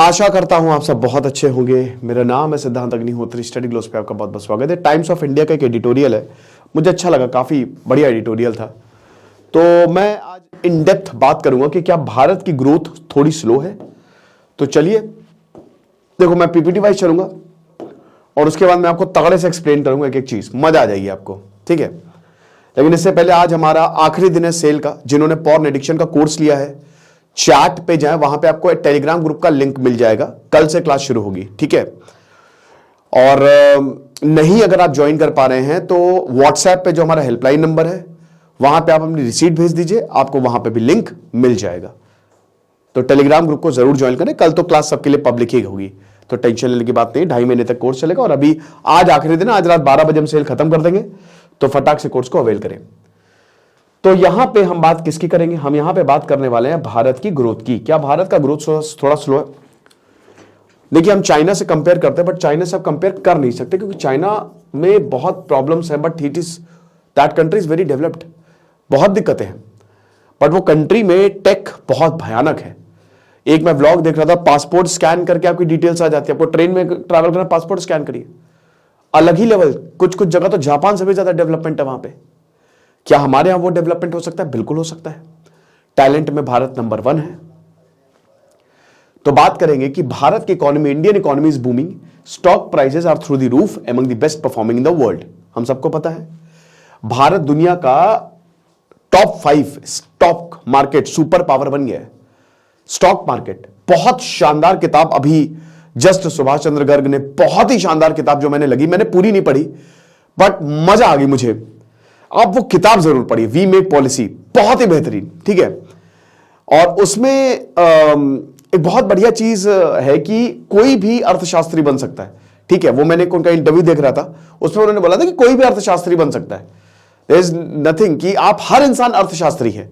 आशा करता हूं आप सब बहुत अच्छे होंगे। मेरा नाम है सिद्धांत अग्निहोत्री। स्टडी ग्लोस पे आपका बहुत बहुत स्वागत है। टाइम्स ऑफ इंडिया का एक एडिटोरियल है, मुझे अच्छा लगा, काफी बढ़िया एडिटोरियल था। तो मैं आज इन डेप्थ बात करूंगा कि क्या भारत की ग्रोथ थोड़ी स्लो है। तो चलिए देखो, मैं पीपीटी वाइज चलूंगा और उसके बाद मैं आपको तगड़े से एक्सप्लेन करूंगा एक एक चीज, मजा आ जाएगी आपको, ठीक है। लेकिन इससे पहले आज हमारा आखिरी दिन है सेल का। जिन्होंने पॉर्न एडिक्शन का कोर्स लिया है, चैट पे जाएं, वहां पे आपको एक टेलीग्राम ग्रुप का लिंक मिल जाएगा। कल से क्लास शुरू होगी, ठीक है। और नहीं अगर आप ज्वाइन कर पा रहे हैं तो व्हाट्सएप पे जो हमारा हेल्पलाइन नंबर है वहां पे आप अपनी रिसीट भेज दीजिए, आपको वहां पे भी लिंक मिल जाएगा। तो टेलीग्राम ग्रुप को जरूर ज्वाइन करें। कल तो क्लास सबके लिए पब्लिक ही होगी, तो टेंशन लेने की बात नहीं। 2.5 महीने तक कोर्स चलेगा और अभी आज आखिरी दिन, आज रात 12 बजे हम सेल खत्म कर देंगे, तो फटाक से कोर्स को अवेल करें। तो यहां पे हम बात किसकी करेंगे? हम यहां पे बात करने वाले हैं भारत की ग्रोथ की। क्या भारत का ग्रोथ थोड़ा स्लो है? देखिए, हम चाइना से कंपेयर करते हैं, बट चाइना से आप कंपेयर कर नहीं सकते क्योंकि चाइना में बहुत प्रॉब्लम्स हैं, but that country is very developed. बहुत दिक्कतें हैं, बट वो कंट्री में टेक बहुत भयानक है। एक मैं व्लॉग देख रहा था, पासपोर्ट स्कैन करके आपकी डिटेल्स आ जाती है। आपको ट्रेन में ट्रैवल करना, पासपोर्ट स्कैन करिए, अलग ही लेवल। कुछ कुछ जगह तो जापान से भी ज्यादा डेवलपमेंट है वहां पे। क्या हमारे यहां वो डेवलपमेंट हो सकता है? बिल्कुल हो सकता है। टैलेंट में भारत नंबर 1 है। तो बात करेंगे कि भारत की economy, Indian economy is booming, stock prices are through the roof, among the best performing in the world. हम सबको पता है भारत दुनिया का top 5 stock market super power बन गया है। स्टॉक मार्केट बहुत शानदार किताब अभी जस्ट सुभाष चंद्र गर्ग ने, बहुत ही शानदार किताब जो मैंने लगी, मैंने पूरी नहीं पढ़ी बट मजा आ गई मुझे। आप वो किताब जरूर पढ़िए, वी मेक पॉलिसी, बहुत ही बेहतरीन, ठीक है। और उसमें एक बहुत बढ़िया चीज है कि कोई भी अर्थशास्त्री बन सकता है, ठीक है। वो मैंने उनका इंटरव्यू देख रहा था, उसमें उन्होंने बोला था कि कोई भी अर्थशास्त्री बन सकता है। देयर इज नथिंग कि आप, हर इंसान अर्थशास्त्री है।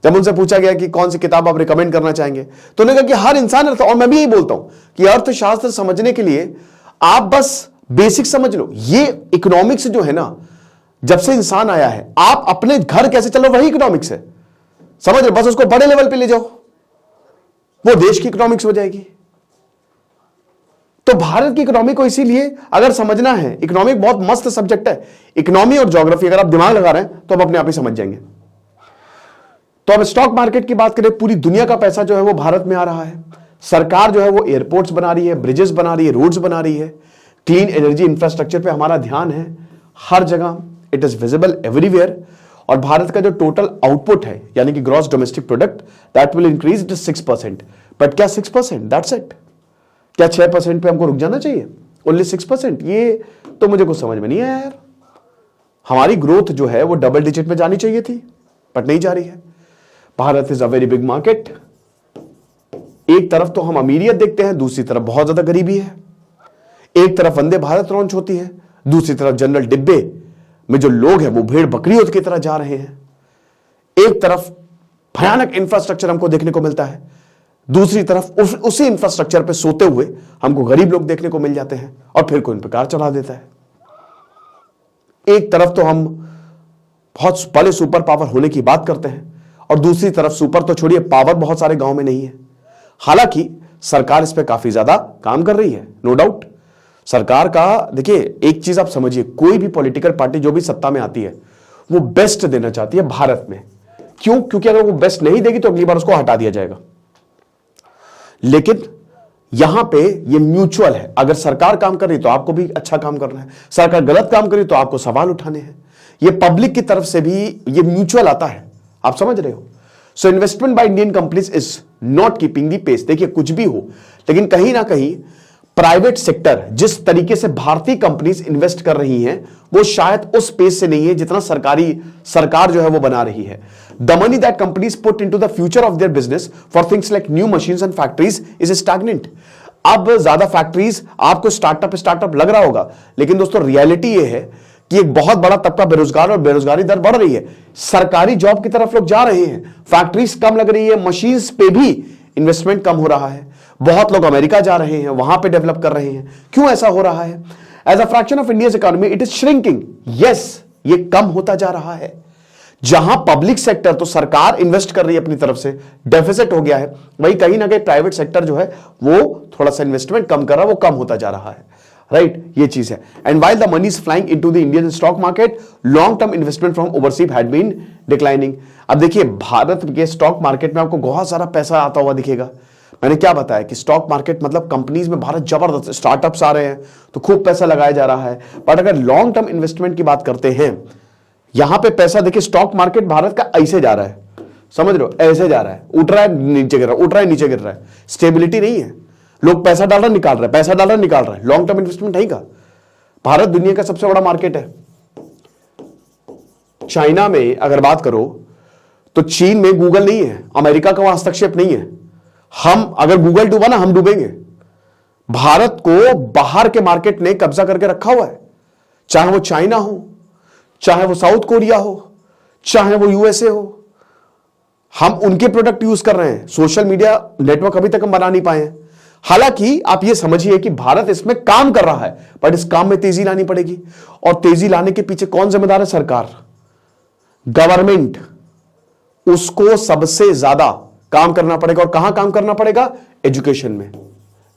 जब उनसे पूछा गया कि कौन सी किताब आप रिकमेंड करना चाहेंगे, तो उन्होंने कहा कि हर इंसान और मैं भी यही बोलता हूं कि अर्थशास्त्र समझने के लिए आप बस बेसिक समझ लो। ये इकोनॉमिक्स जो है ना, जब से इंसान आया है, आप अपने घर कैसे चलो वही इकोनॉमिक्स है, समझ लो। बस उसको बड़े लेवल पे ले जाओ, वो देश की इकोनॉमिक्स हो जाएगी। तो भारत की इकोनॉमी को इसीलिए अगर समझना है, इकोनॉमी बहुत मस्त सब्जेक्ट है। इकोनॉमी और ज्योग्राफी अगर आप दिमाग लगा रहे हैं तो आप अपने आप ही समझ जाएंगे। तो अब स्टॉक मार्केट की बात करें, पूरी दुनिया का पैसा जो है वो भारत में आ रहा है। सरकार जो है वो एयरपोर्ट्स बना रही है, ब्रिजेस बना रही है, रोड्स बना रही है। क्लीन एनर्जी इंफ्रास्ट्रक्चर पे हमारा ध्यान है हर जगह, इट इज विजिबल एवरीवेयर। और भारत का जो टोटल आउटपुट है, यानी कि gross domestic product, that will increase to 6%। But क्या 6%? That's it? क्या 6% पे हमको रुक जाना चाहिए? ओनली 6%? ये तो मुझे कुछ समझ में नहीं आया यार। हमारी ग्रोथ जो है वो डबल डिजिट में जानी चाहिए थी, बट नहीं जा रही है। Bharat is a very big market. एक तरफ तो हम अमीरियत देखते हैं, दूसरी तरफ बहुत ज्यादा गरीबी है। एक तरफ वंदे भारत लॉन्च होती है, दूसरी तरफ जनरल डिब्बे में जो लोग हैं वो भेड़ बकरियों की तरह जा रहे हैं। एक तरफ भयानक इंफ्रास्ट्रक्चर हमको देखने को मिलता है, दूसरी तरफ उसी इंफ्रास्ट्रक्चर पे सोते हुए हमको गरीब लोग देखने को मिल जाते हैं और फिर कोई इन पर कार चढ़ा देता है। एक तरफ तो हम बहुत बड़े सुपर पावर होने की बात करते हैं और दूसरी तरफ सुपर तो छोड़िए, पावर बहुत सारे गांव में नहीं है। हालांकि सरकार इस पे काफी ज्यादा काम कर रही है, नो डाउट। सरकार का देखिए, एक चीज आप समझिए, कोई भी पॉलिटिकल पार्टी जो भी सत्ता में आती है वो बेस्ट देना चाहती है भारत में। क्यों? क्योंकि अगर वो बेस्ट नहीं देगी तो अगली बार उसको हटा दिया जाएगा। लेकिन यहां पे ये म्यूचुअल है। अगर सरकार काम कर रही तो आपको भी अच्छा काम करना है, सरकार गलत काम कर रही तो आपको सवाल उठाने हैं। ये पब्लिक की तरफ से भी ये म्यूचुअल आता है, आप समझ रहे हो। So investment by Indian companies is not keeping the pace. देखिए, कुछ भी हो, लेकिन कहीं ना कहीं प्राइवेट सेक्टर जिस तरीके से भारतीय कंपनीज इन्वेस्ट कर रही हैं वो शायद उस पेस से नहीं है जितना सरकार जो है वो बना रही है। The money that companies put into the future of their business for things like new machines and factories is stagnant. अब ज्यादा फैक्ट्रीज, आपको स्टार्टअप लग रहा होगा, लेकिन दोस्तों रियलिटी ये है कि एक बहुत बड़ा तबका बेरोजगार और बेरोजगारी दर बढ़ रही है। सरकारी जॉब की तरफ लोग जा रहे हैं, फैक्ट्रीज कम लग रही है, मशीन्स पे भी इन्वेस्टमेंट कम हो रहा है। बहुत लोग अमेरिका जा रहे हैं, वहां पे डेवलप कर रहे हैं। क्यों ऐसा हो रहा है? As a fraction of India's economy it is shrinking. Yes, ये कम होता जा रहा है। जहां पब्लिक सेक्टर तो सरकार इन्वेस्ट कर रही है अपनी तरफ से, डेफिसिट हो गया है, वही कहीं ना कहीं प्राइवेट सेक्टर जो है वो थोड़ा सा इन्वेस्टमेंट कम कर रहा है, वो कम होता जा रहा है, राइट? ये चीज है। And while the money is flying into the Indian stock market, long term investment from overseas had been declining. अब देखिए भारत के स्टॉक मार्केट में आपको बहुत सारा पैसा आता हुआ दिखेगा। मैंने क्या बताया कि स्टॉक मार्केट मतलब कंपनीज में भारत जबरदस्त स्टार्टअप्स आ रहे हैं तो खूब पैसा लगाया जा रहा है। बट अगर लॉन्ग टर्म इन्वेस्टमेंट की बात करते हैं, यहां पे पैसा देखिए स्टॉक मार्केट भारत का ऐसे जा रहा है, समझ रहे हो, ऐसे जा रहा है, उठ रहा है नीचे गिर रहा है, उठ रहा है नीचे गिर रहा है, स्टेबिलिटी नहीं है। लोग पैसा डाल रहे निकाल रहे, पैसा डाल रहे निकाल रहे, लॉन्ग टर्म इन्वेस्टमेंट नहीं का। भारत दुनिया का सबसे बड़ा मार्केट है। चाइना में अगर बात करो तो चीन में गूगल नहीं है, अमेरिका का वहां हस्तक्षेप नहीं है। हम अगर गूगल डूबा ना हम डूबेंगे। भारत को बाहर के मार्केट ने कब्जा करके रखा हुआ है, चाहे वो चाइना हो, चाहे वो साउथ कोरिया हो, चाहे वो यूएसए हो। हम उनके प्रोडक्ट यूज कर रहे हैं। सोशल मीडिया नेटवर्क अभी तक हम बना नहीं पाए हैं। हालांकि आप ये समझिए कि भारत इसमें काम कर रहा है, बट इस काम में तेजी लानी पड़ेगी। और तेजी लाने के पीछे कौन जिम्मेदार है? सरकार, गवर्नमेंट। उसको सबसे ज्यादा काम करना पड़ेगा। और कहां काम करना पड़ेगा? एजुकेशन में।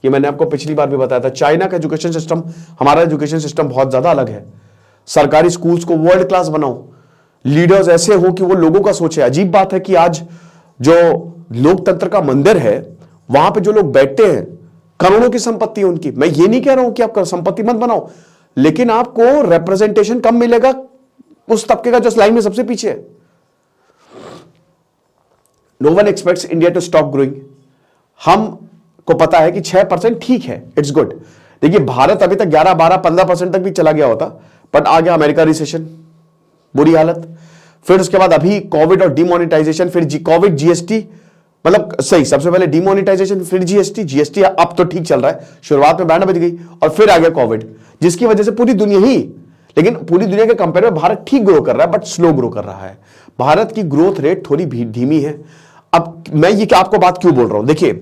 ये मैंने आपको पिछली बार भी बताया था। चाइना का एजुकेशन सिस्टम, हमारा एजुकेशन सिस्टम बहुत ज्यादा अलग है। सरकारी स्कूल्स को वर्ल्ड क्लास बनाओ, लीडर्स ऐसे हो कि वो लोगों का सोचे। अजीब बात है कि आज जो लोकतंत्र का मंदिर है वहां पे जो लोग बैठते हैं, करोड़ों की संपत्ति है उनकी। मैं ये नहीं कह रहा हूं कि आप संपत्ति मत बनाओ, लेकिन आपको रिप्रेजेंटेशन कम मिलेगा उस तबके का जो लाइन में सबसे पीछे है। No one expects India to stop growing. हमको पता है कि 6% ठीक है, इट्स गुड। देखिए भारत अभी तक 11, 12, 15% तक भी चला गया होता, बट आ गया अमेरिका रिसेशन, बुरी हालत। फिर उसके बाद अभी कोविड और डिमोनेटाइजेशन, फिर कोविड, जीएसटी, मतलब सही, सबसे पहले डिमोनेटाइजेशन फिर जीएसटी अब तो ठीक चल रहा है, शुरुआत में बैंड बज गई, और फिर आ गया कोविड, जिसकी वजह से पूरी दुनिया ही, लेकिन पूरी दुनिया के कंपेयर में भारत ठीक ग्रो कर रहा है, बट स्लो ग्रो कर रहा है। भारत की ग्रोथ रेट थोड़ी धीमी है। अब मैं ये क्या आपको बात क्यों बोल रहा हूं? देखिए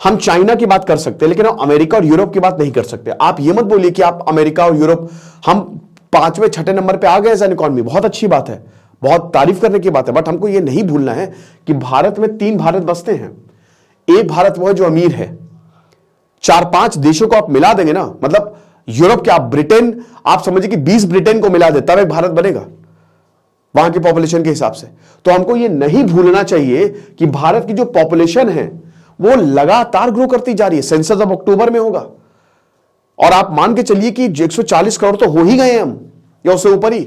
हम चाइना की बात कर सकते हैं, लेकिन हम अमेरिका और यूरोप की बात नहीं कर सकते। आप ये मत बोलिए कि आप अमेरिका और यूरोप, हम 5वें 6ठे नंबर पे आ गए एज एन इकॉनमी, बहुत अच्छी बात है, बहुत तारीफ करने की बात है, बट हमको ये नहीं भूलना है कि भारत में 3 भारत बसते हैं। एक भारत वो है जो अमीर है। 4-5 देशों को आप मिला देंगे ना, मतलब यूरोप क्या, ब्रिटेन, आप समझिए कि 20 ब्रिटेन को मिला दे तब एक भारत बनेगा वहां की पॉपुलेशन के हिसाब से। तो हमको ये नहीं भूलना चाहिए कि भारत की जो पॉपुलेशन है वो लगातार ग्रो करती जा रही है। सेंसस अब अक्टूबर में होगा, और आप मान के चलिए कि 140 करोड़ तो हो ही गए हम, या उससे ऊपर ही।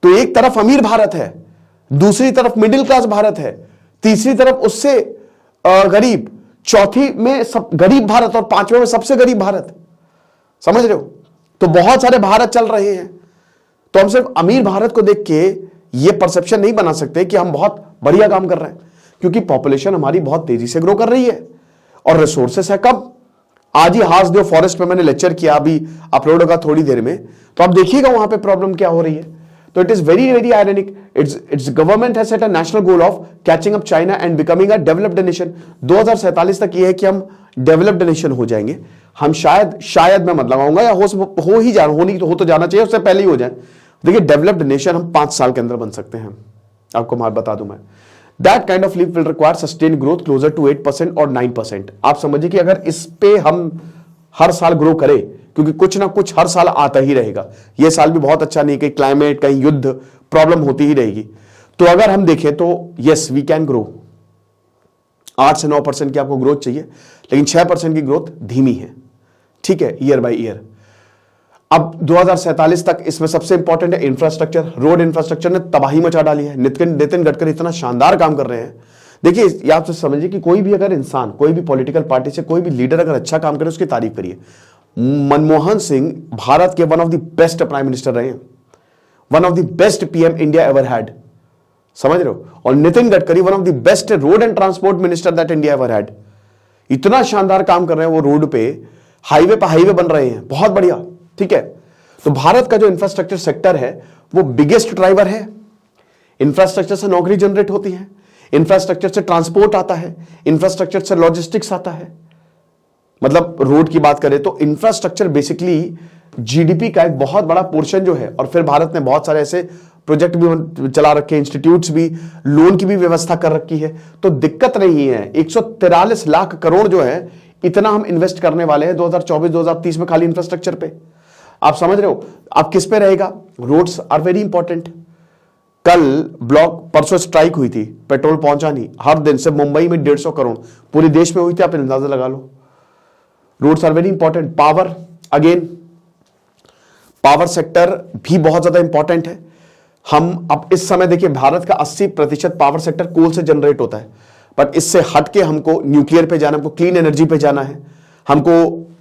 तो एक तरफ अमीर भारत है, दूसरी तरफ मिडिल क्लास भारत है, तीसरी तरफ उससे गरीब, चौथी में सब गरीब भारत, और 5वें में सबसे गरीब भारत। समझ रहे हो? तो बहुत सारे भारत चल रहे हैं। तो हम सिर्फ अमीर भारत को देख के ये परसेप्शन नहीं बना सकते कि हम बहुत बढ़िया काम कर रहे हैं, क्योंकि पॉपुलेशन हमारी बहुत तेजी से ग्रो कर रही है और रिसोर्सेस है कम। आज ही हासदेव फॉरेस्ट में मैंने लेक्चर किया, अभी अपलोड होगा थोड़ी देर में, तो आप देखिएगा वहां पे प्रॉब्लम क्या हो रही है। तो it is very very ironic. It's government has set a national goal of catching up China and becoming a developed nation. 2047 तक ये है कि हम डेवलप्ड नेशन हो जाएंगे। हम शायद मैं मत लगाऊंगा, या हो ही जाना, हो तो जाना चाहिए, उससे पहले ही हो जाए। देखिए डेवलप्ड नेशन हम 5 साल के अंदर बन सकते हैं, आपको मार बता दूं मैं। That kind of leap will require sustain growth closer to 8% और 9%। आप समझिए कि अगर इस पे हम हर साल ग्रो करें, क्योंकि कुछ ना कुछ हर साल आता ही रहेगा, ये साल भी बहुत अच्छा नहीं, कहीं क्लाइमेट, कहीं युद्ध, प्रॉब्लम होती ही रहेगी। तो अगर हम देखें तो यस वी कैन ग्रो। 8 से 9% की आपको ग्रोथ चाहिए, लेकिन 6% की ग्रोथ धीमी है, ठीक है, ईयर बाय ईयर। अब 2047 तक इसमें सबसे इंपॉर्टेंट है इंफ्रास्ट्रक्चर। रोड इंफ्रास्ट्रक्चर ने तबाही मचा डाली है। नितिन गडकरी इतना शानदार काम कर रहे हैं। देखिए ये आप समझिए कि कोई भी अगर इंसान, कोई भी पॉलिटिकल पार्टी से कोई भी लीडर अगर अच्छा काम करे उसकी तारीफ करिए। मनमोहन सिंह भारत के one of the best prime minister रहे हैं, one of the best PM India ever had, समझ रहे हो। और Nitin Gadkari one of the best road and transport minister that India ever had. इतना शानदार काम कर रहे हैं वो, रोड पे हाईवे बन रहे हैं, बहुत बढ़िया, ठीक है। तो भारत का जो इंफ्रास्ट्रक्चर सेक्टर है वो बिगेस्ट ड्राइवर है। इंफ्रास्ट्रक्चर से नौकरी जनरेट होती है, इंफ्रास्ट्रक्चर से ट्रांसपोर्ट आता है, इंफ्रास्ट्रक्चर से लॉजिस्टिक्स आता है। मतलब रोड की बात करें तो इंफ्रास्ट्रक्चर बेसिकली जीडीपी का एक बहुत बड़ा पोर्शन जो है, और फिर भारत ने बहुत सारे ऐसे प्रोजेक्ट भी चला रखे, इंस्टीट्यूट्स भी, लोन की भी व्यवस्था कर रखी है, तो दिक्कत नहीं है। 143 लाख करोड़ जो है इतना हम इन्वेस्ट करने वाले हैं 2024-2030 में खाली इंफ्रास्ट्रक्चर पे। आप समझ रहे हो? अब किस पे रहेगा? Roads are very important. कल ब्लॉक, परसों स्ट्राइक हुई थी, पेट्रोल पहुंचा नहीं, हर दिन से मुंबई में 150 करोड़, पूरे देश में हुई थी, आप अंदाजा लगा लो। Roads are very important. Power, again power sector भी बहुत ज्यादा इंपॉर्टेंट है। हम अब इस समय देखिए, भारत का 80% पावर सेक्टर कोल से जनरेट होता है, बट इससे हटके हमको न्यूक्लियर पे जाना, हमको क्लीन एनर्जी पे जाना है, हमको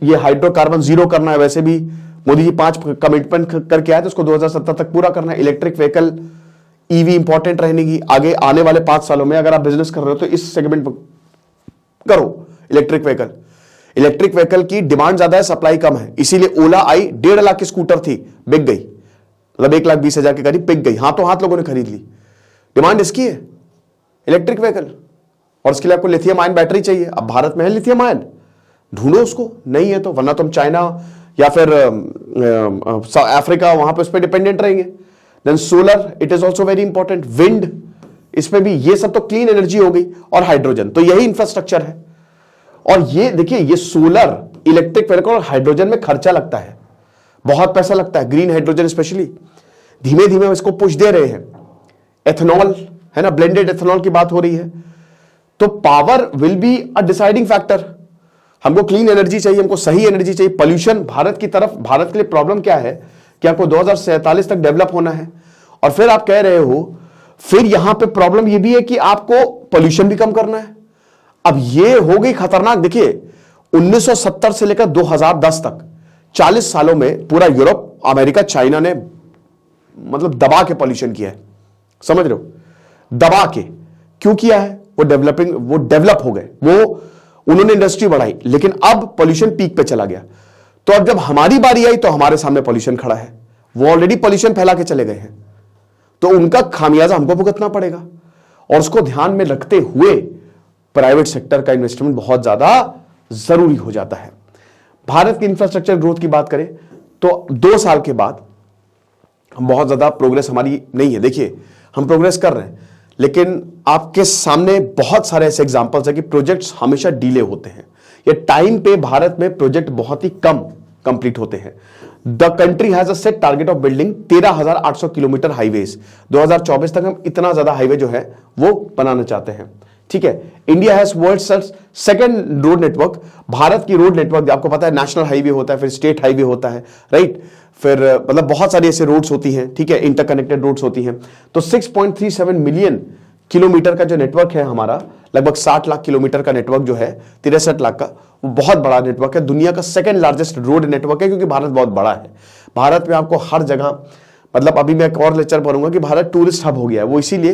ये हाइड्रोकार्बन जीरो करना है। वैसे भी मोदी जी 5 कमिटमेंट करके आए, तो उसको 2070 तक पूरा करना है। इलेक्ट्रिक व्हीकल, ईवी इंपॉर्टेंट रहेगी आगे आने वाले 5 सालों में। अगर आप बिजनेस कर रहे हो तो इस सेगमेंट में करो इलेक्ट्रिक व्हीकल। इलेक्ट्रिक व्हीकल की डिमांड ज्यादा है, सप्लाई कम है, इसीलिए ओला आई, 1.5 लाख की स्कूटर थी, बिक गई, मतलब 1,20,000 के करीब बिक गई, हाथों हाथ लोगों ने खरीद ली। डिमांड इसकी है इलेक्ट्रिक व्हीकल, और इसके लिए आपको लिथियम आयन बैटरी चाहिए। अब भारत में है लिथियम आयन, ढूंढो उसको, नहीं है तो, वरना तुम चाइना या फिर अफ्रीका, वहां पे उस पर डिपेंडेंट रहेंगे। Then solar, it is also very important. Wind, इसमें भी, ये सब तो क्लीन एनर्जी हो गई, और हाइड्रोजन, तो यही इंफ्रास्ट्रक्चर है। और ये देखिए, ये सोलर, इलेक्ट्रिक व्हीकल और हाइड्रोजन में खर्चा लगता है, बहुत पैसा लगता है, ग्रीन हाइड्रोजन स्पेशली। धीमे धीमे हम इसको पुश दे रहे हैं। एथेनॉल है ना, ब्लेंडेड एथेनॉल की बात हो रही है। तो power will be a deciding factor. हमको क्लीन एनर्जी चाहिए, हमको सही एनर्जी चाहिए। पोल्यूशन भारत की तरफ, भारत के लिए प्रॉब्लम क्या है कि आपको 2047 तक डेवलप होना है, और फिर आप कह रहे हो, फिर यहां पे प्रॉब्लम यह भी है कि आपको पोल्यूशन भी कम करना है। अब ये हो गई खतरनाक। देखिए 1970 से लेकर 2010 तक 40 सालों में पूरा यूरोप, अमेरिका, चाइना ने मतलब दबा के पोल्यूशन किया है, समझ रहे हो? दबा के क्यों किया है? वो डेवलप हो गए, वो उन्होंने इंडस्ट्री बढ़ाई, लेकिन अब पोल्यूशन पीक पे चला गया। तो अब जब हमारी बारी आई तो हमारे सामने पोल्यूशन खड़ा है, वो ऑलरेडी पोल्यूशन फैला के चले गए हैं, तो उनका खामियाजा हमको भुगतना पड़ेगा। और उसको ध्यान में रखते हुए प्राइवेट सेक्टर का इन्वेस्टमेंट बहुत ज्यादा जरूरी हो जाता है। भारत की इंफ्रास्ट्रक्चर ग्रोथ की बात करें तो 2 साल के बाद बहुत ज्यादा प्रोग्रेस हमारी नहीं है। देखिए हम प्रोग्रेस कर रहे हैं, लेकिन आपके सामने बहुत सारे ऐसे एग्जांपल्स हैं कि प्रोजेक्ट्स हमेशा डिले होते हैं, या टाइम पे भारत में प्रोजेक्ट बहुत ही कम कंप्लीट होते हैं। The country has a set target of building 13,800 kilometre highways. 2024 तक हम इतना ज्यादा हाईवे जो है वो बनाना चाहते हैं, ठीक है। India has world's second road network. Bharat की रोड नेटवर्क आपको पता है, नेशनल हाईवे होता है, फिर स्टेट हाईवे होता है, राइट, फिर मतलब बहुत सारी ऐसे रोड्स होती हैं, ठीक है, इंटरकनेक्टेड रोड्स होती हैं। तो 6.37 मिलियन किलोमीटर का जो नेटवर्क है हमारा, लगभग 60 लाख किलोमीटर का नेटवर्क जो है, 63 लाख का, वो बहुत बड़ा नेटवर्क है। दुनिया का सेकंड लार्जेस्ट रोड नेटवर्क है, क्योंकि भारत बहुत बड़ा है। भारत में आपको हर जगह, मतलब अभी मैं एक और लेक्चर पढ़ूंगा कि भारत टूरिस्ट हब हो गया है। वो इसीलिए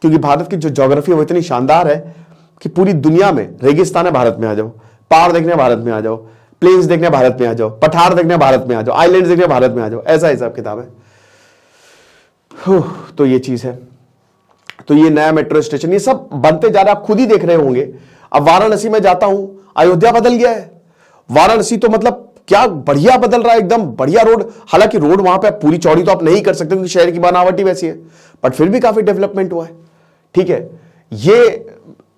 क्योंकि भारत की जो ज्योग्राफी है वो इतनी शानदार है कि पूरी दुनिया में रेगिस्तान है, भारत में आ जाओ, पहाड़ देखने भारत में आ जाओ, प्लेन्स देखने भारत में आ जाओ, पठार देखने भारत में आ जाओ, आइलैंड्स देखने भारत में आ जाओ, ऐसा हिसाब किताब है। तो ये चीज है। तो ये नया मेट्रो स्टेशन, ये सब बनते जा रहा है, आप खुद ही देख रहे होंगे। अब वाराणसी में जाता हूं, अयोध्या बदल गया है। वाराणसी तो मतलब क्या बढ़िया बदल रहा है, एकदम बढ़िया रोड। हालांकि रोड वहां पे पूरी चौड़ी तो आप नहीं कर सकते, क्योंकि शहर की बनावट ही वैसी है, बट फिर भी काफी डेवलपमेंट हुआ है, ठीक है। ये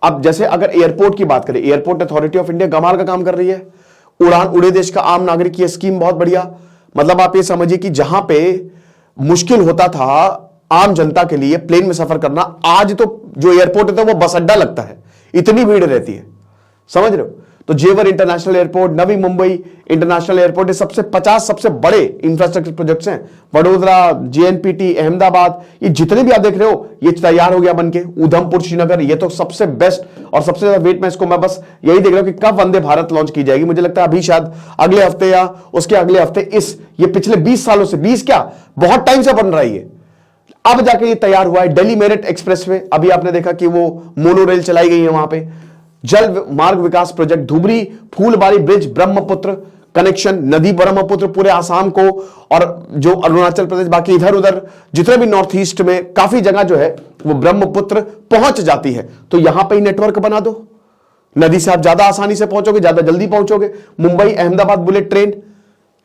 अब जैसे अगर एयरपोर्ट की बात करें, एयरपोर्ट अथॉरिटी ऑफ इंडिया कमाल का काम कर रही है। उड़ान उड़े देश का आम नागरिक, ये स्कीम बहुत बढ़िया। मतलब आप ये समझिए कि जहां पे मुश्किल होता था आम जनता के लिए प्लेन में सफर करना, आज तो जो एयरपोर्ट होता है वो बस अड्डा लगता है, इतनी भीड़ रहती है, समझ रहे हो। तो जेवर international airport, Navi Mumbai international airport, ये 50 सबसे बड़े इंफ्रास्ट्रक्चर प्रोजेक्ट्स हैं। वडोदरा, जेएनपीटी, अहमदाबाद, ये जितने भी आप देख रहे हो ये तैयार हो गया बनके। उधमपुर, श्रीनगर, ये तो सबसे बेस्ट और सबसे ज्यादा वेट में इसको मैं बस यही देख रहा हूं कि कब वंदे भारत लॉन्च की जाएगी। मुझे लगता है अभी शायद अगले हफ्ते या उसके अगले हफ्ते। ये पिछले 20 सालों से, 20 क्या, बहुत टाइम से बन रहा है, ये अब जाके ये तैयार हुआ है। दिल्ली मेरठ एक्सप्रेसवे, अभी आपने देखा कि वो मोनो रेल चलाई गई है वहां पे। Jal Marg Vikas project, Dhubri Phulbari bridge, Brahmaputra connection, नदी ब्रह्मपुत्र पूरे आसाम को, और जो अरुणाचल प्रदेश, बाकी इधर उधर जितने भी नॉर्थ ईस्ट में काफी जगह जो है वो ब्रह्मपुत्र पहुंच जाती है। तो यहां पे ही नेटवर्क बना दो, नदी से आप ज्यादा आसानी से पहुंचोगे, ज्यादा जल्दी पहुंचोगे। Mumbai Ahmedabad bullet train,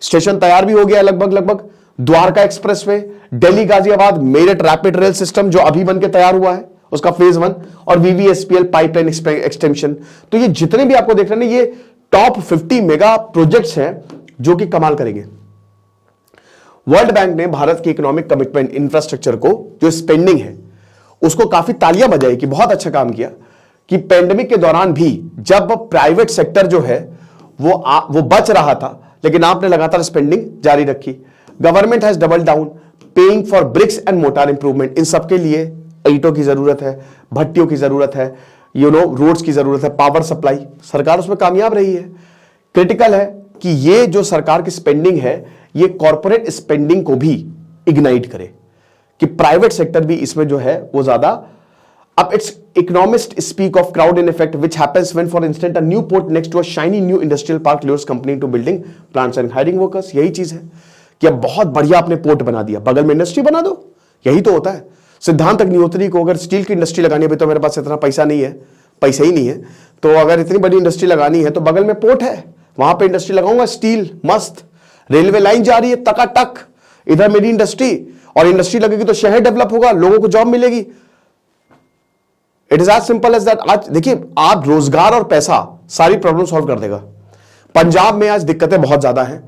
station तैयार भी हो गया लगभग लगभग। Dwarka expressway, Delhi Ghaziabad Meerut rapid rail system जो अभी बन के तैयार हुआ है, उसका फेज 1, और वीवीएसपीएल पाइपलाइन एक्सटेंशन। तो ये जितने भी आपको देख रहे हैं, ये टॉप 50 मेगा प्रोजेक्ट्स हैं जो कि कमाल करेंगे। वर्ल्ड बैंक ने भारत की इकोनॉमिक कमिटमेंट इंफ्रास्ट्रक्चर को, जो स्पेंडिंग है, उसको काफी तालियां बजाई कि बहुत अच्छा काम किया कि पेंडेमिक के दौरान भी जब प्राइवेट सेक्टर जो है वो बच रहा था, लेकिन आपने लगातार स्पेंडिंग जारी रखी। Government has double down paying for bricks and mortar improvement. इन सबके लिए ईंटों की जरूरत है, भट्टियों की जरूरत है, रोड्स की जरूरत है, पावर सप्लाई, सरकार उसमें कामयाब रही है। क्रिटिकल है कि ये जो सरकार की स्पेंडिंग है, ये कॉर्पोरेट स्पेंडिंग को भी इग्नाइट करे, कि प्राइवेट सेक्टर भी इसमें जो है वो ज्यादा। अब it's economist speak of crowding effect which happens when for instant a new port next to a shiny new industrial park lures company to building plants and hiring workers. यही चीज है कि अब बहुत बढ़िया आपने पोर्ट बना दिया, बगल में इंडस्ट्री बना दो, यही तो होता है। सिद्धांत अग्निहोत्री को अगर स्टील की इंडस्ट्री लगानी है, अभी तो मेरे पास इतना पैसा नहीं है, पैसा ही नहीं है, तो अगर इतनी बड़ी इंडस्ट्री लगानी है तो बगल में पोर्ट है, वहां पे इंडस्ट्री लगाऊंगा, स्टील मस्त, रेलवे लाइन जा रही है टकाटक, इधर मेरी इंडस्ट्री, और इंडस्ट्री लगेगी तो शहर डेवलप होगा, लोगों को जॉब मिलेगी। It is as simple as that. आज देखिए, आप रोजगार और पैसा सारी प्रॉब्लम सॉल्व कर देगा। पंजाब में आज दिक्कतें बहुत ज्यादा हैं,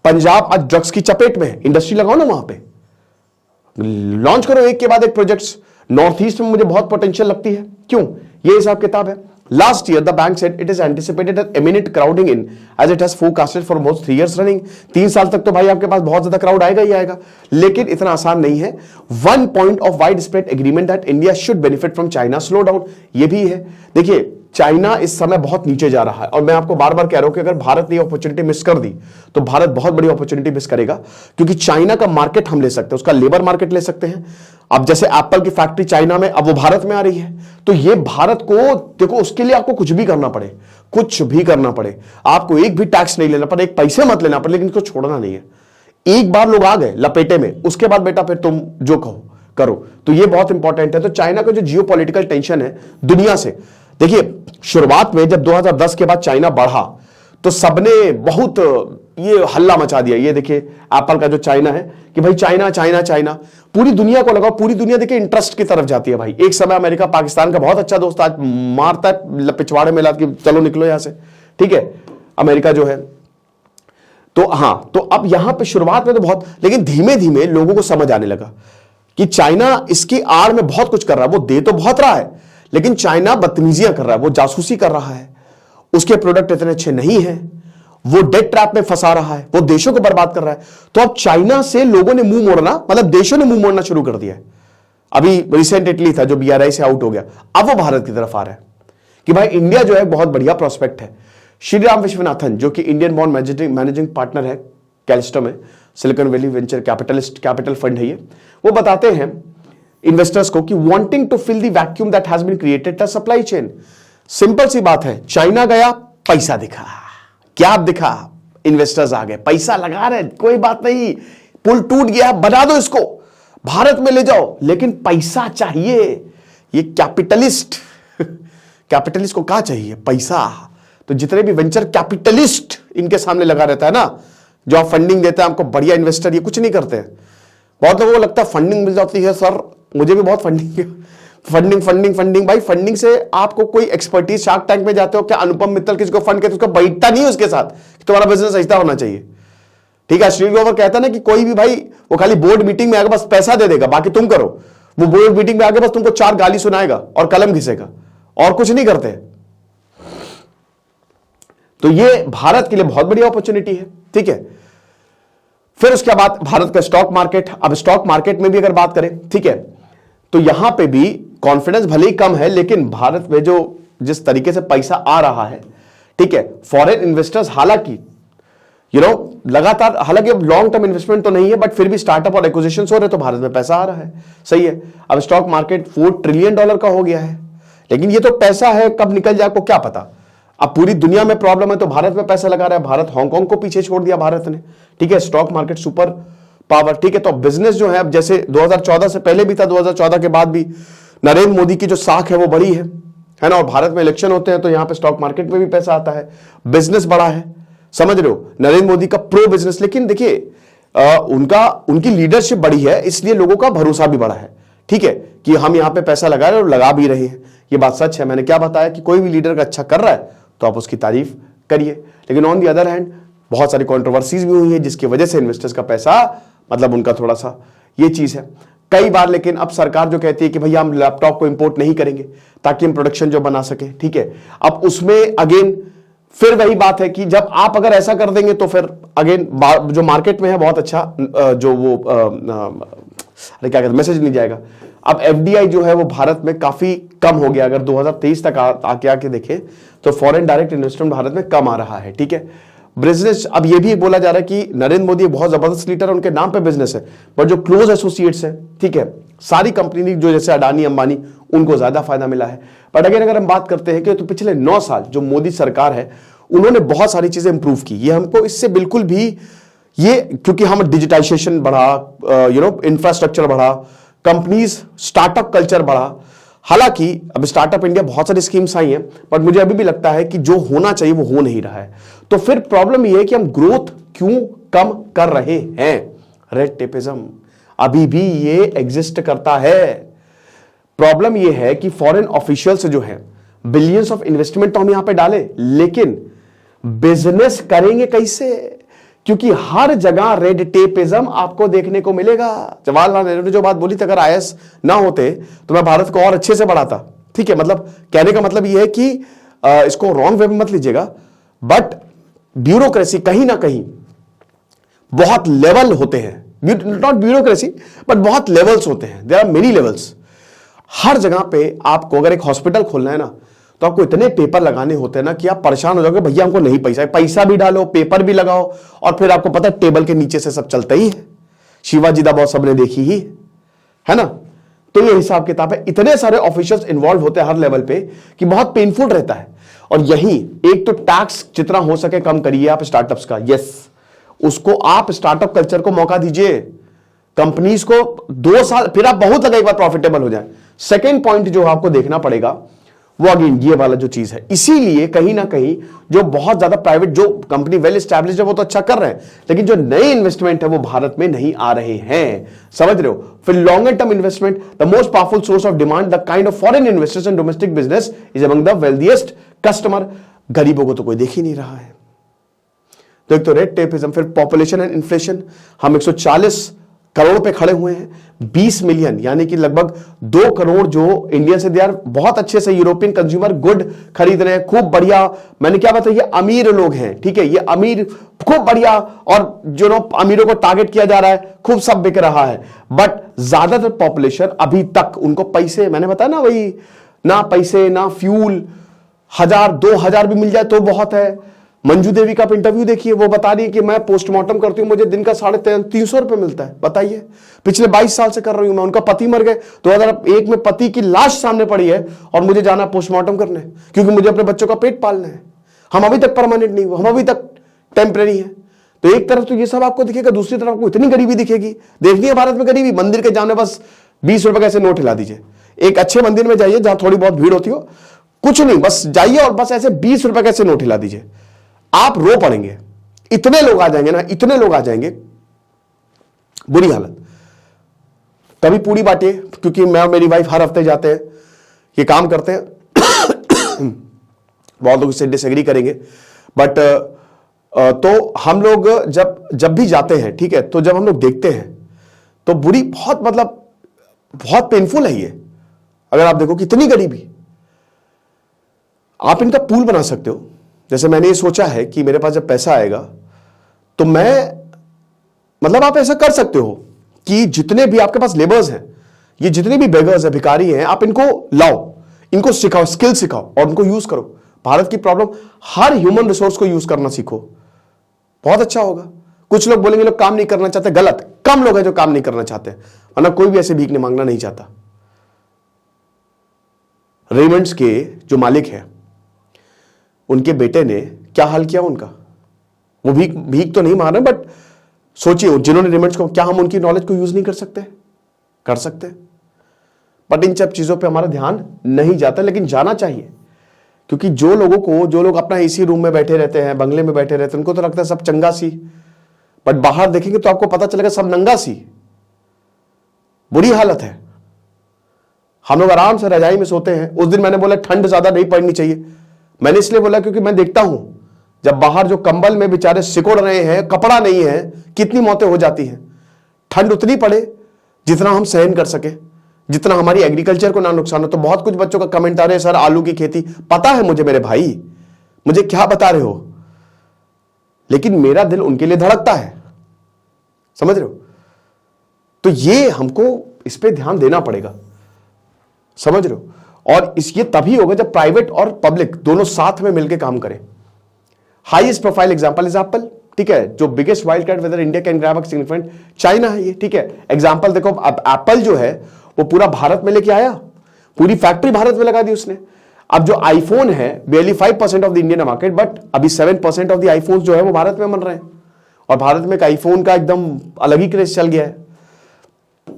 पंजाब आज ड्रग्स की चपेट में है, इंडस्ट्री लगाओ ना वहां पे, लॉन्च करो एक के बाद एक प्रोजेक्ट्स। नॉर्थ ईस्ट में मुझे बहुत पोटेंशियल लगती है, क्यों? ये हिसाब किताब है। Last year the bank said it is anticipated an imminent crowding in as it has forecasted for most 3 years running. 3 साल तक तो भाई आपके पास बहुत ज्यादा क्राउड आएगा ही आएगा, लेकिन इतना आसान नहीं है। 1 point of wide spread agreement that India should benefit from China slow down, ये भी है। देखिए, चाइना इस समय बहुत नीचे जा रहा है, और मैं आपको बार बार कह रहा हूं कि अगर भारत ने अपॉर्चुनिटी मिस कर दी तो भारत बहुत बड़ी अपॉर्चुनिटी मिस करेगा, क्योंकि चाइना का मार्केट हम ले सकते हैं, उसका लेबर मार्केट ले सकते हैं। अब जैसे एप्पल की फैक्ट्री चाइना में, अब वो भारत में आ रही है, तो ये भारत को देखो, उसके लिए आपको कुछ भी करना पड़े, कुछ भी करना पड़े, आपको एक भी टैक्स नहीं लेना पड़े, एक पैसे मत लेना पड़े, लेकिन इसको छोड़ना नहीं है। एक बार लोग आ गए लपेटे में, उसके बाद बेटा फिर तुम जो कहो करो, तो ये बहुत इंपॉर्टेंट है। तो चाइना का जो जियोपॉलिटिकल टेंशन है दुनिया से, देखिए शुरुआत में जब 2010 के बाद चाइना बढ़ा तो सबने बहुत ये हल्ला मचा दिया। ये देखिए एप्पल का जो चाइना है कि भाई चाइना चाइना चाइना, पूरी दुनिया को लगा, पूरी दुनिया देखिए इंटरेस्ट की तरफ जाती है भाई। एक समय अमेरिका पाकिस्तान का बहुत अच्छा दोस्त, आज मारता है पिछवाड़े में ला के, चलो निकलो यहां से, ठीक है, अमेरिका जो है। तो हां, तो अब यहां पे शुरुआत में तो बहुत, लेकिन धीमे धीमे लोगों को समझ आने लगा कि चाइना इसकी आड़ में बहुत कुछ कर रहा है। वो दे तो बहुत रहा है, लेकिन चाइना बदतमीजियां कर रहा है, वो जासूसी कर रहा है, उसके प्रोडक्ट इतने अच्छे नहीं हैं, वो डेट ट्रैप में फंसा रहा है, वो देशों को बर्बाद कर रहा है। तो अब चाइना से लोगों ने मुंह मोड़ना, मतलब देशों ने मुंह मोड़ना शुरू कर दिया है। अभी रिसेंट इटली था जो BRI से आउट हो गया, अब वो भारत की तरफ आ रहा है कि भाई इंडिया जो है बहुत बढ़िया प्रोस्पेक्ट है। श्रीराम विश्वनाथन जो कि इंडियन बॉन्ड मैनेजिंग पार्टनर है कैलिस्टो में, Silicon Valley venture capital fund है ये, वो बताते हैं इन्वेस्टर्स को कि wanting to fill the vacuum that has been created the supply chain. Simple सी बात है, चाइना गया, पैसा दिखा, क्या दिखा, इन्वेस्टर्स आ गए, पैसा लगा रहे, कोई बात नहीं, पुल टूट गया, बना दो इसको, भारत में ले जाओ, लेकिन पैसा चाहिए। ये कैपिटलिस्ट को क्या चाहिए? पैसा। तो जितने भी वेंचर कैपिटलिस्ट इनके सामने लगा रहता है ना, जो आप फंडिंग देते हैं आपको, बढ़िया इन्वेस्टर, ये कुछ नहीं करते हैं। बहुत लोगों को लगता है फंडिंग मिल जाती है, सर मुझे भी बहुत फंडिंग भाई, फंडिंग से आपको कोई एक्सपर्टीज, शार्क टैंक में जाते हो क्या, अनुपम मित्तल किसी को फंड कहते, उसको बैठता नहीं उसके साथ कि तुम्हारा बिजनेस ऐसा होना चाहिए, ठीक है। श्री ग्रोवर कहता ना कि कोई भी भाई वो खाली बोर्ड मीटिंग में आकर बस पैसा दे देगा, बाकी तुम करो। वो बोर्ड मीटिंग में आके बस तुमको 4 गाली सुनाएगा और कलम घिसेगा, और कुछ नहीं करते। तो ये भारत के लिए बहुत बड़ी अपॉर्चुनिटी है, ठीक है। फिर उसके बाद भारत का स्टॉक मार्केट। अब स्टॉक मार्केट में भी अगर बात करें, ठीक है, तो यहां पे भी कॉन्फिडेंस भले ही कम है, लेकिन भारत में जो जिस तरीके से पैसा आ रहा है, ठीक है, फॉरेन इन्वेस्टर्स हालांकि लगातार, हालांकि अब लॉन्ग टर्म इन्वेस्टमेंट तो नहीं है, बट फिर भी स्टार्टअप और एक्विजिशन हो रहे, तो भारत में पैसा आ रहा है, सही है। अब स्टॉक मार्केट $4 ट्रिलियन का हो गया है, लेकिन ये तो पैसा है, कब निकल जाए आपको क्या पता। अब पूरी दुनिया में प्रॉब्लम है तो भारत में पैसा लगा रहा है, भारत हांगकांग को पीछे छोड़ दिया भारत ने, ठीक है। स्टॉक मार्केट सुपर पावर, ठीक है। तो बिजनेस जो है, अब जैसे 2014 से पहले भी था, 2014 के बाद भी नरेंद्र मोदी की जो साख है वो बड़ी है ना, और भारत में इलेक्शन होते हैं तो यहां पे स्टॉक मार्केट में भी पैसा आता है, बिजनेस बड़ा है, समझ रहे हो, नरेंद्र मोदी का प्रो बिजनेस। लेकिन देखिए उनकी लीडरशिप बड़ी है, इसलिए लोगों का भरोसा भी बड़ा है। ठीक है कि हम यहां पे पैसा लगा रहे हैं और लगा भी रहे हैं, ये बात सच है। मैंने क्या बताया कि कोई भी लीडर का अच्छा कर रहा है तो आप उसकी तारीफ करिए। लेकिन ऑन दी अदर हैंड बहुत सारी कंट्रोवर्सीज भी हुई है जिसकी वजह से इन्वेस्टर्स का पैसा मतलब उनका थोड़ा सा ये चीज है कई बार। लेकिन अब सरकार जो कहती है कि भैया हम लैपटॉप को इंपोर्ट नहीं करेंगे ताकि हम प्रोडक्शन जो बना सके, ठीक है। अब उसमें अगेन फिर वही बात है कि जब आप अगर ऐसा कर देंगे तो फिर अगेन जो मार्केट में है बहुत अच्छा जो वो अरे क्या कहते हैं मैसेज नहीं जाएगा। अब एफडीआई जो है वो भारत में काफी कम हो गया। अगर 2023 तक आके देखें तो फॉरेन डायरेक्ट इन्वेस्टमेंट भारत में कम आ रहा है, ठीक है। बिजनेस अब ये भी बोला जा रहा है कि नरेंद्र मोदी बहुत जबरदस्त लीडर है, उनके नाम पे बिजनेस है, बट जो क्लोज एसोसिएट्स है, ठीक है, सारी कंपनी जो जैसे अडानी अंबानी उनको ज्यादा फायदा मिला है। बट अगर हम बात करते हैं कि तो पिछले 9 साल जो मोदी सरकार है उन्होंने बहुत सारी चीजें इंप्रूव की। ये हमको इससे बिल्कुल भी ये क्योंकि हम डिजिटाइजेशन बढ़ा, इंफ्रास्ट्रक्चर बढ़ा, कंपनीज स्टार्टअप कल्चर बढ़ा। हालांकि अब स्टार्टअप इंडिया बहुत सारी स्कीम्स आई हैं, बट मुझे अभी भी लगता है कि जो होना चाहिए वो हो नहीं रहा है। तो फिर प्रॉब्लम ये है कि हम ग्रोथ क्यों कम कर रहे हैं। रेड टेपिज्म अभी भी ये एग्जिस्ट करता है। प्रॉब्लम ये है कि फॉरेन ऑफिशियल्स जो है बिलियंस ऑफ इन्वेस्टमेंट तो हम यहां पे डालें, लेकिन बिजनेस करेंगे कैसे? क्योंकि हर जगह रेड टेपिज्म आपको देखने को मिलेगा। जवाहरलाल नेहरू ने जो बात बोली थी, अगर आईएएस ना होते तो मैं भारत को और अच्छे से बढ़ाता, ठीक है। मतलब कहने का मतलब यह है कि इसको रॉन्ग वे में मत लीजिएगा, बट ब्यूरोक्रेसी कहीं ना कहीं बहुत लेवल होते हैं, नॉट ब्यूरोक्रेसी बट बहुत लेवल्स होते हैं, देयर आर मेनी लेवल्स। हर जगह पे आपको अगर एक हॉस्पिटल खोलना है ना तो आपको इतने पेपर लगाने होते हैं ना कि आप परेशान हो जाओगे, भैया हमको नहीं पैसा भी डालो, पेपर भी लगाओ, और फिर आपको पता है टेबल के नीचे से सब चलता ही है। शिवाजी दा बहुत सबने देखी ही है ना। तो ये हिसाब किताब है, इतने सारे ऑफिशियल्स इन्वॉल्व होते हैं हर लेवल पे कि बहुत पेनफुल रहता है। और यही एक तो टैक्स जितना हो सके कम करिए आप स्टार्टअप्स का, यस, उसको आप स्टार्टअप कल्चर को मौका दीजिए, कंपनीज को 2 साल, फिर आप बहुत ज्यादा एक बार प्रॉफिटेबल हो जाए। सेकेंड पॉइंट जो आपको देखना पड़ेगा वो अगेन ये वाला जो चीज है, इसीलिए कहीं ना कहीं जो बहुत ज्यादा प्राइवेट जो कंपनी वेल एस्टैब्लिश्ड है वो तो अच्छा कर रहे हैं, लेकिन जो नए इन्वेस्टमेंट है वो भारत में नहीं आ रहे हैं, समझ रहे हो। फिर longer term investment, the most powerful source of demand, the kind of foreign investors in domestic business is among the wealthiest customer. गरीबों को तो कोई देख ही नहीं रहा है। तो एक तो रेड टेपिज्म, फिर पॉपुलेशन एंड इन्फ्लेशन। हम 140 करोड़ पे खड़े हुए हैं, 20 मिलियन यानी कि लगभग 2 करोड़ जो इंडिया से दे बहुत अच्छे से यूरोपियन कंज्यूमर गुड खरीद रहे हैं, खूब बढ़िया। मैंने क्या बताया, ये अमीर लोग हैं, ठीक है, ये अमीर खूब बढ़िया, और जो अमीरों को टारगेट किया जा रहा है, खूब सब बिक रहा है। बट ज्यादातर पॉपुलेशन अभी तक उनको पैसे, मैंने बताया ना वही, ना पैसे ना फ्यूल, 1000-2000 भी मिल जाए तो बहुत है। मंजू देवी का आप इंटरव्यू देखिए, वो बता रही है कि मैं पोस्टमार्टम करती हूं, मुझे दिन का 350 रुपए मिलता है। बताइए, पिछले 22 साल से कर रही हूं मैं। उनका पति मर गए 2001 में, पति की लाश सामने पड़ी है और मुझे जाना पोस्टमार्टम करने, क्योंकि मुझे अपने बच्चों का पेट पालना है। हम अभी तक परमानेंट नहीं हुए, हम अभी तक टेम्परेरी है। तो एक तरफ तो ये सब आपको दिखेगा, दूसरी तरफ आपको इतनी गरीबी दिखेगी। देखनी है भारत में गरीबी, मंदिर के जाने बस 20 रुपए कैसे नोट हिला दीजिए। एक अच्छे मंदिर में जाइए जहां थोड़ी बहुत भीड़ होती हो, कुछ नहीं, बस जाइए और बस ऐसे 20 रुपए कैसे नोट हिला दीजिए, आप रो पड़ेंगे। इतने लोग आ जाएंगे ना, इतने लोग आ जाएंगे, बुरी हालत। कभी पूरी बांटिए, क्योंकि मैं और मेरी वाइफ हर हफ्ते जाते हैं, ये काम करते हैं। बहुत लोग इससे डिसएग्री करेंगे, बट तो हम लोग जब भी जाते हैं, ठीक है, तो जब हम लोग देखते हैं तो बुरी बहुत, मतलब बहुत पेनफुल है ये। अगर आप देखो कितनी गरीबी, आप इनका पूल बना सकते हो। जैसे मैंने ये सोचा है कि मेरे पास जब पैसा आएगा तो मैं, मतलब आप ऐसा कर सकते हो कि जितने भी आपके पास लेबर्स हैं, ये जितने भी बेगर्स हैं, भिखारी हैं, आप इनको लाओ, इनको सिखाओ, स्किल सिखाओ और उनको यूज करो। भारत की प्रॉब्लम, हर ह्यूमन रिसोर्स को यूज करना सीखो, बहुत अच्छा होगा। कुछ लोग बोलेंगे लोग काम नहीं करना चाहते, गलत। कम लोग हैं जो काम नहीं करना चाहते, वरना कोई भी ऐसे भीख मांगना नहीं चाहता। रेमंड्स के जो मालिक हैं, उनके बेटे ने क्या हाल किया उनका, वो भीख तो नहीं मार रहे, बट सोचिए जिन्होंने रेमंड्स को, क्या हम उनकी नॉलेज को यूज नहीं कर सकते? कर सकते, बट इन सब चीजों पे हमारा ध्यान नहीं जाता, लेकिन जाना चाहिए, क्योंकि जो लोग अपना एसी रूम में बैठे रहते हैं, बंगले में बैठे रहते हैं, उनको तो लगता है सब चंगा सी, बट बाहर देखेंगे तो आपको पता चलेगा सब नंगा सी। बुरी हालत है। हम लोग आराम से रजाई में सोते हैं। उस दिन मैंने बोला ठंड ज्यादा नहीं पड़नी चाहिए, मैंने इसलिए बोला क्योंकि मैं देखता हूं जब बाहर जो कंबल में बेचारे सिकुड़ रहे हैं, कपड़ा नहीं है, कितनी मौतें हो जाती हैं। ठंड उतनी पड़े जितना हम सहन कर सके, जितना हमारी एग्रीकल्चर को ना नुकसान हो। तो बहुत कुछ बच्चों का कमेंट आ रहे हैं, सर आलू की खेती, पता है मुझे मेरे भाई, मुझे क्या बता रहे हो, लेकिन मेरा दिल उनके लिए धड़कता है, समझ रहे हो। तो ये हमको इस पे ध्यान देना पड़ेगा, समझ रहे हो। और ये तभी होगा जब प्राइवेट और पब्लिक दोनों साथ में मिलकर काम करें। Highest profile example is Apple, ठीक है। जो biggest wild card weather India can grab a significant, China है ये, ठीक है। एग्जांपल देखो, अब एप्पल जो है वो पूरा भारत में लेके आया, पूरी फैक्ट्री भारत में लगा दी उसने। अब जो आईफोन है barely 5% of the Indian market, but अभी 7% ऑफ द आईफोन जो है वो भारत में बन रहे हैं। और भारत में एक आईफोन का एकदम अलग ही क्रेज चल गया है।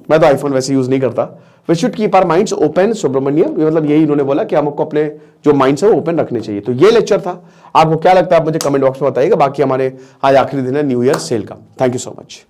मैं तो आईफोन वैसे यूज नहीं करता। We should keep our minds open, Subramaniam, मतलब यही इन्होंने बोला कि हमको अपने जो माइंड्स है वो ओपन रखने चाहिए। तो ये लेक्चर था। आपको क्या लगता है आप मुझे कमेंट बॉक्स में बताइएगा। बाकी हमारे आज आखिरी दिन है न्यू ईयर सेल का। Thank you so much.